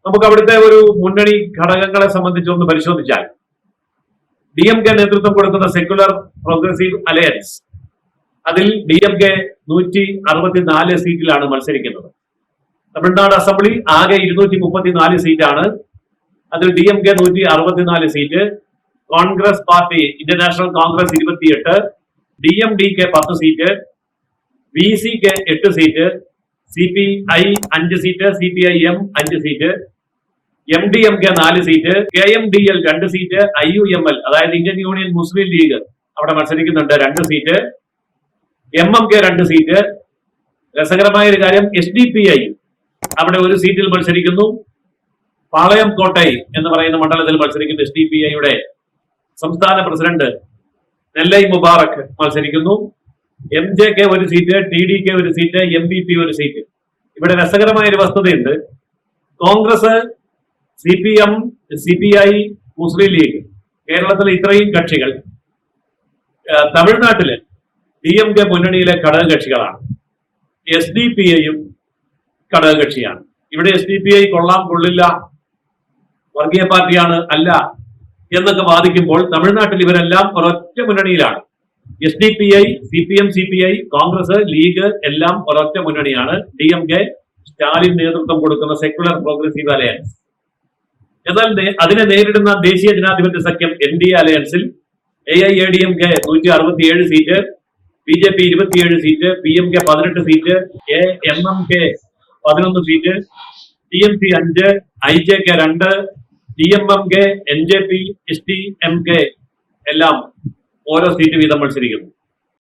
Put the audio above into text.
നമുക്ക് അവിടുത്തെ ഒരു മുന്നണി ഘടകങ്ങളെ സംബന്ധിച്ച് ഒന്ന് പരിശോധിച്ചാൽ DMK നേതൃത്വം കൊടുക്കുന്ന സെക്യുലർ പ്രോഗ്രസീവ് അലയൻസ്, അതിൽ DMK 164 സീറ്റിലാണ് മത്സരിക്കുന്നത്. തമിഴ്നാട് അസംബ്ലി ആകെ 234 സീറ്റാണ്. അതിൽ DMK 164 seat, Congress party international Congress 28, DMDK 10 seat, VCK 8 seat, CPI 5 seat, CPIM 5 seat, MDMK 4 seat, KMDL 2 seat, IUML അതായത് ഇന്ത്യൻ യൂണിയൻ മുസ്ലിം ലീഗ് അവിടെ മത്സരിക്കുന്നുണ്ട് 2 സീറ്റ്, MMK 2 സീറ്റ്. രസകരമായ ഒരു കാര്യം, SDPI അവിടെ 1 സീറ്റിൽ മത്സരിക്കുന്നു. പാളയം കോട്ടൈ എന്ന് പറയുന്ന മണ്ഡലത്തിൽ മത്സരിക്കുന്ന SDPIയുടെ സംസ്ഥാന പ്രസിഡന്റ് നെല്ലൈ മുബാറക് മത്സരിക്കുന്നു. MJK 1 seat, TDK 1 seat, MVP 1 seat. ഇവിടെ രസകരമായ ഒരു വസ്തുതയുണ്ട്. കോൺഗ്രസ്, CPM, CPI, മുസ്ലിം ലീഗ്, കേരളത്തിലെ ഇത്രയും കക്ഷികൾ തമിഴ്നാട്ടില് DMK മുന്നണിയിലെ ഘടകകക്ഷികളാണ്. SDPIയും ഘടകകക്ഷിയാണ്. ഇവിടെ SDPI കൊള്ളാം കൊള്ളില്ല, വർഗീയ പാർട്ടിയാണ് അല്ല എന്നൊക്കെ വാദിക്കുമ്പോൾ തമിഴ്നാട്ടിൽ ഇവരെല്ലാം ഒരൊറ്റ മുന്നണിയിലാണ്. SDPI, CPM, CPI, Congress, league എല്ലാം ഒരൊറ്റ മുന്നണിയാണ്. DMK സ്റ്റാലിൻ നേതൃത്വം കൊടുക്കുന്ന സെക്യുലർ പ്രോഗ്രസീവ് അലയൻസ്. എന്നാൽ അതിനെ നേരിടുന്ന ദേശീയ ജനാധിപത്യ സഖ്യം NDA അലയൻസിൽ AIADMK 167 seat, BJP 27 seat, PMK 18 seat, MMK 11 seat, TMC 5, IJK 2, TMMK, NJP, STMK എല്ലാം ഓരോ സീറ്റ് വീതം മത്സരിക്കുന്നു.